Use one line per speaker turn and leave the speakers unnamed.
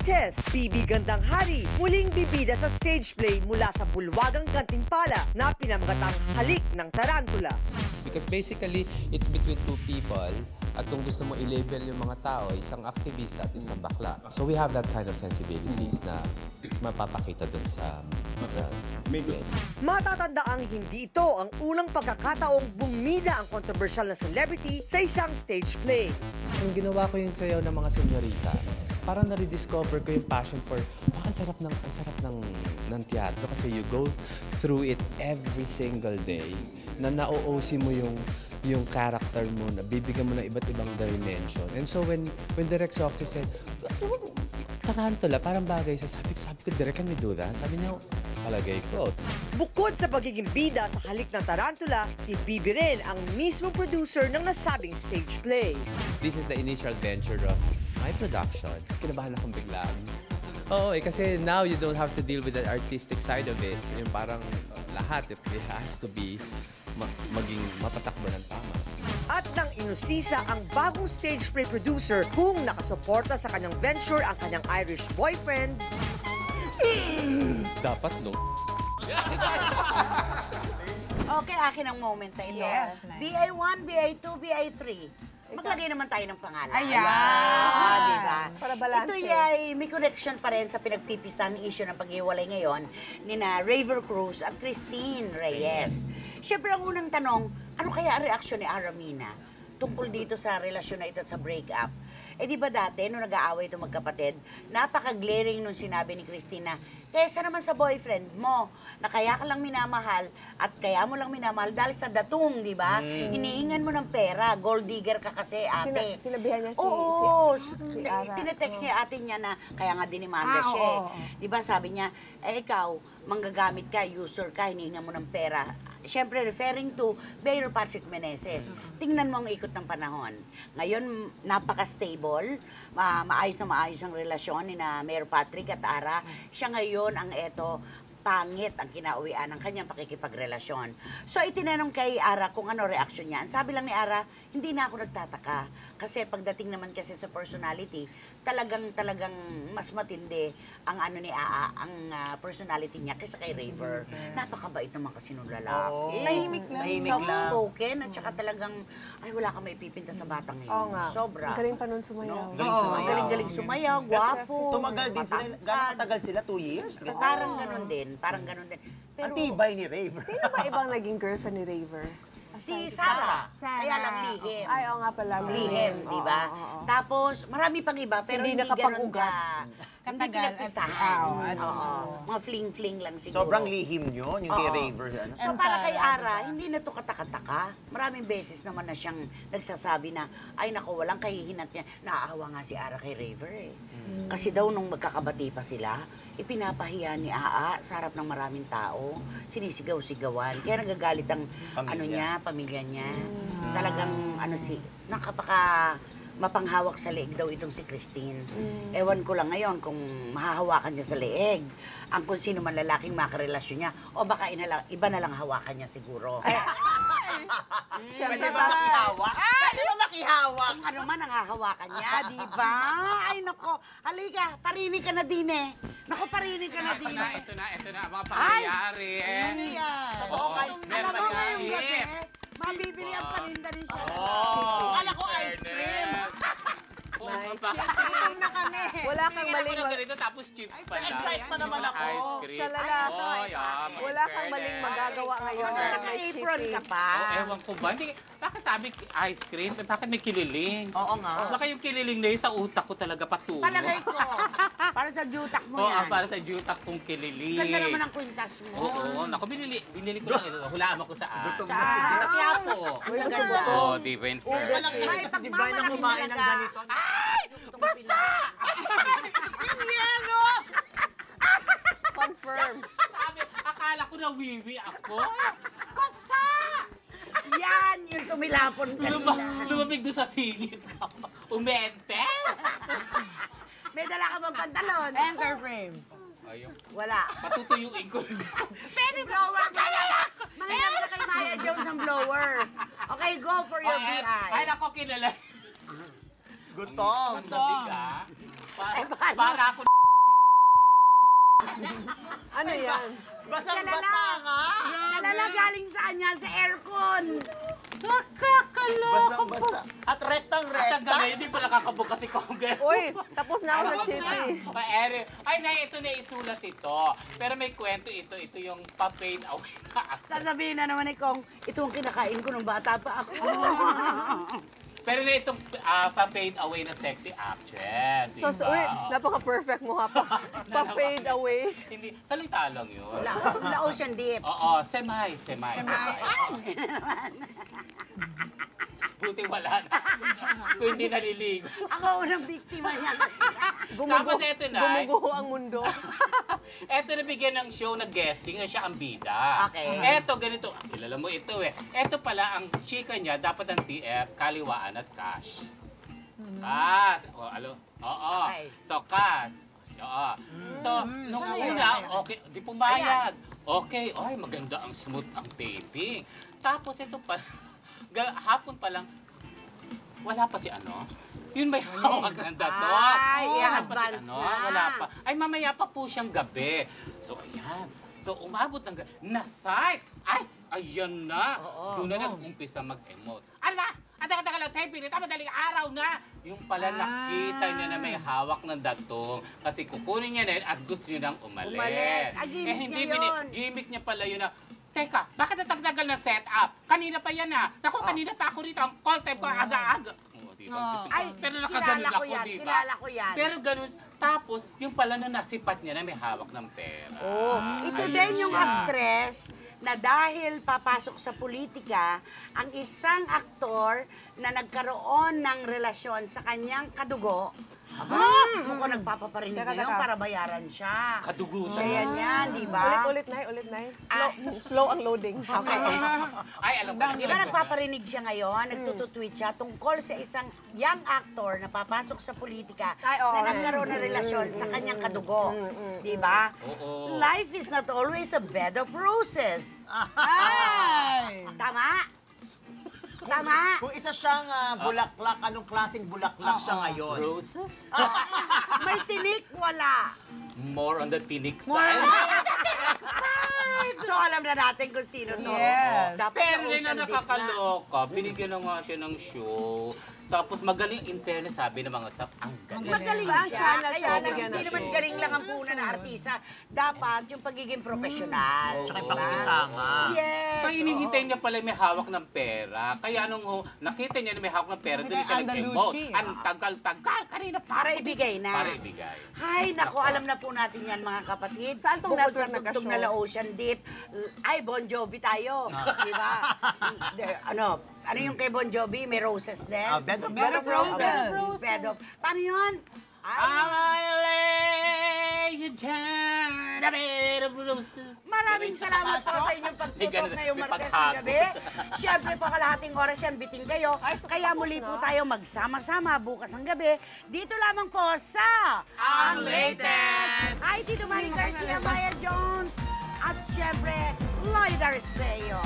Benitez, Bibi Gandang Hari, muling bibida sa stage play mula sa bulwagang Gantimpala na pinamagatang Halik ng Tarantula.
Because basically, it's between two people. At kung gusto mo i-label yung mga tao, isang aktivista at isang bakla. So we have that kind of sensibilities na mapapakita dun sa may gusto.
Matatandaang hindi ito ang unang pagkakataong bumida ang controversial na celebrity sa isang stage play.
Nung ginawa ko yung sayaw ng mga senyorita, parang na-rediscover ko yung passion for, ang sarap ng teatro kasi you go through it every single day na na-OOC mo yung character mo, na bibigyan mo ng iba't ibang dimension. And so when Direk Soxy said, Tarantula, parang bagay sa sabi ko, Direk, can we do that? Sabi niya, palagay ko.
Bukod sa pagiging bida sa Halik ng Tarantula, si Bibi rin ang mismong producer ng nasabing stage play.
This is the initial venture of my production. Kinabahan akong biglaan. Oo, kasi now you don't have to deal with the artistic side of it. Yung parang lahat, it has to be maging mapatakbo ng tama.
At nang inusisa ang bagong stage play producer kung nakasuporta sa kanyang venture ang kanyang Irish boyfriend,
dapat no.
Okay, akin ang moment na ito.
Yes.
BI1, BI2, BI3. Maglagay naman tayo ng pangalan.
Ayan.
Diba?
Para balanse.
Ito ay may connection pa rin sa pinagpipistahan ng issue ng paghiwalay ngayon ni na Raver Cruz at Christine Reyes. Siyempre, ang unang tanong, ano kaya ang reaksyon ni Aramina tungkol dito sa relasyon na ito at sa breakup? Eh di ba dati, nung nag-aaway itong magkapatid, napaka-glaring nung sinabi ni Christina, kesa naman sa boyfriend mo, na kaya ka lang minamahal at kaya mo lang minamahal dahil sa datung, di ba? Hinihingan mo ng pera, gold digger ka kasi, ate.
Sinabihan niya si Ara.
Tinetext niya ate niya na kaya nga dinimanda siya. Di ba sabi niya, ikaw, manggagamit ka, user ka, hinihingan mo ng pera. Siyempre, referring to Mayor Patrick Meneses. Tingnan mo ang ikot ng panahon. Ngayon, napaka-stable, maayos na maayos ang relasyon ni na Mayor Patrick at Ara. Siya ngayon ang pangit ang kinauwian ng kanyang pakikipagrelasyon. So, itinanong kay Ara kung ano reaksyon niya. Ang sabi lang ni Ara, hindi na ako nagtataka. Kasi pagdating naman kasi sa personality, talagang mas matindi ang ano ni ang personality niya kaysa kay Raver. Napakabait naman kasi nung lalaki.
Tahimik lang.
Soft-spoken at saka talagang, ay wala ka maipipinta sa batang ngayon.
Oo nga.
Sobra.
Ang galing pa nun sumayaw.
Galing sumayaw, gwapo.
Tumagal din sila. Gano'ng katagal sila? 2 years?
Parang ganun din. Parang ganun din. Pero,
Ang tibay ni Raver.
Sino ba ibang naging girlfriend ni Raver?
si Sarah. Kaya lang lihim.
Ay, oo nga pala.
Lihim, di ba? Tapos, marami pang iba, pero
Hindi
hindi ganun
nakapag-ugat.
hindi pinagpistahan. Mga fling-fling lang siguro.
Sobrang lihim yun, yung kay Raver. Ano?
So, para kay Ara, hindi na to katakataka. Maraming beses naman na siyang nagsasabi na, ay nako, walang kahihinat niya. Naaawa nga si Ara kay Raver eh. Kasi daw nung magkakabati pa sila, ipinapahiya ni Aa sa harap ng maraming tao. Sinisigaw-sigawan. Kaya nagagalit ang pamilya niya. Talagang nakapaka mapanghawak sa leeg daw itong si Christine. Ewan ko lang ngayon kung mahahawakan niya sa leeg ang kung sino man lalaking makarelasyon niya o baka iba na lang hawakan niya siguro.
Pwede ba makihawak? Pwede ba makihawak?
Kung ano man ang hahawakan niya, di ba? Ay, nako. Halika, parinig ka na din eh. Nako, parinig ka na din eh.
Ito na, mga pangyayari eh.
Oo, guys. Alam mo ngayong gabi, mabibili ang paninda ni siya.
Akala ko ice cream.
na kami. Wala kang maling
ganito tapos chips pa lang.
Excited pa naman ako.
Ice cream.
Siya lalaki. Wala kang
fairness.
maling magagawa ngayon.
Naka-apron ka pa.
Ewan ko ba? Hindi, bakit sabi ice cream? Bakit may kililing?
Oo nga.
Baka yung kililing na yun sa utak ko talaga patulo.
Palagay ko. Para sa jutak mo
Oo,
yan.
para sa jutak kong kililing.
Ganda naman ang kwintas mo.
Oo, naku, binili ko lang ito. Hulaan ako saan.
Gutom
Sa
na si
Sa Quiapo.
Uy, gusto mo to.
Oo, di ba yun fair?
Walang
Ay,
kasi
pag
di Brian ang
mamalaki
kumain ng
talaga.
ganito.
Basta!
Confirm.
Sabi, akala ko na wiwi ako. Basa!
Yan, yung tumilapon kanina.
Lumamig doon sa singit ko. Umente!
May dala ka bang pantalon?
Enter frame.
Ayun.
Wala.
Patutuyuin ko.
Pwede blower kaya. Manginam na kay Maya Jones ang blower. Okay, go for your BI.
Ay, nako, kilala.
Gutom.
Mabiga.
Eh, paano?
Para ako
Ano yan?
Basang-basa nga.
Nalala galing saan yan? Sa aircon.
Basang-basa. At
At
rektang-rekta.
hanggang ngayon, hindi pa nakakabuka si Congress.
Uy, tapos na ako sa chippy.
Ay, ito na isulat ito. Pero may kwento ito. Ito yung pa-fade away na actor.
Sasabihin na naman ni Kong, ito ang kinakain ko nung bata pa ako.
Pero na itong pa-fade away na sexy actress.
So,
Diba?
uy, napaka-perfect mo ha. Pa-fade away.
Hindi, salita lang yun.
La Ocean Deep.
Oo, semay. Buti wala na. Kung hindi naliligo.
Ako unang biktima niya.
Tapos eto na.
Gumuguho ang mundo.
Eto na bigyan ng show na guesting na siya ang bida.
Okay.
Eto, ganito. Kilala mo ito eh. Eto pala ang chika niya, dapat ang TF, kaliwaan at cash. Cash. O, oo.
Okay.
So, cash. Oo. So, nung una, okay, di pumayag. Okay, ay, maganda ang smooth ang taping. Tapos ito pa, hapon pa lang, wala pa si ano. Yun may hawak ng dato.
Ay,
Wala pa
advance
si ano,
na.
wala pa. Ay, mamaya pa po siyang gabi. So, ayan. So, umabot ng gabi. Nasite! Ay, ayan na. Doon na nag-umpisa mag-emote. Ano ba? Ang tagal lang, 10 minutes, madaling araw na. Yung pala nakita niya na may hawak ng datong kasi kukunin niya na yun at gusto niya nang umalis.
Umalis. Ah, gimmick niya yun.
Gimmick niya pala yun na, teka, bakit natagdagal na setup? Kanina pa yan ah. Naku, kanina pa ako rito. Ang call time ko aga-aga. Oo, diba? Gusto ko.
Ay,
Pero
kilala
nakaganon
ko
ako,
yan,
diba?
kilala ko yan.
Pero ganun. Tapos, yung pala na nasipat niya na may hawak ng pera.
Ito
Ayun
din yung
siya.
actress na dahil papasok sa politika, ang isang aktor na nagkaroon ng relasyon sa kanyang kadugo, mukhang nagpapaparinig
Teka,
ngayon
teka.
para bayaran siya.
Kadugutan.
Siya yan, di ba?
Ulit, Nay. Slow ang loading.
Okay.
Ay, alam ko.
Di ba nagpaparinig siya ngayon, nagtututweet siya tungkol sa isang young actor na papasok sa politika
Ay, oo.
na nagkaroon ng relasyon sa kanyang kadugo. Di ba?
Oo.
Life is not always a bed of roses.
Ay!
Tama? Tama?
Kung isa siyang bulaklak, anong klaseng bulaklak siya ngayon?
Roses?
May tinik, wala.
More on the tinik side.
So alam na natin kung sino to.
Yes.
Dapat
Pero
na
rin na
Ocean Deep na.
nakakaloka. Binigyan na nga siya ng show. Tapos magaling in fairness, sabi ng mga staff, ang galing.
Magaling
Saan
siya,
siya
kaya lang,
bigyan
hindi
na
naman
siya?
galing lang ang puna na artista. Dapat yung pagiging profesional.
Tsaka yung
diba?
pakikisama.
Yes.
Kaya hinihintay niya pala may hawak ng pera. Kaya nung nakita niya na may hawak ng pera, doon siya nag-emote. Ang tagal-tagal, kanina pa.
Para ibigay na.
Para ibigay.
Hay, naku, alam na po natin yan mga kapatid.
Saan tong
Bukod
network
sa tugtog
nagka-show?
na La Ocean Deep, ay, Bon Jovi tayo. Di ba? Ano yung kay Bon Jovi? May roses din?
Bed of
Bed of Roses.
Bed of... Paano yun?
I'll lay you down a bed of roses.
Maraming salamat po sa inyong pagtutok ngayong Martes ng gabi. Siyempre po kalahating oras yan, biting kayo. Kaya muli po tayo magsama-sama bukas ng gabi. Dito lamang po sa
Ang latest!
Hi, Tito Manny Garcia, Maya Jones, at siyempre, Lloyd Arceo.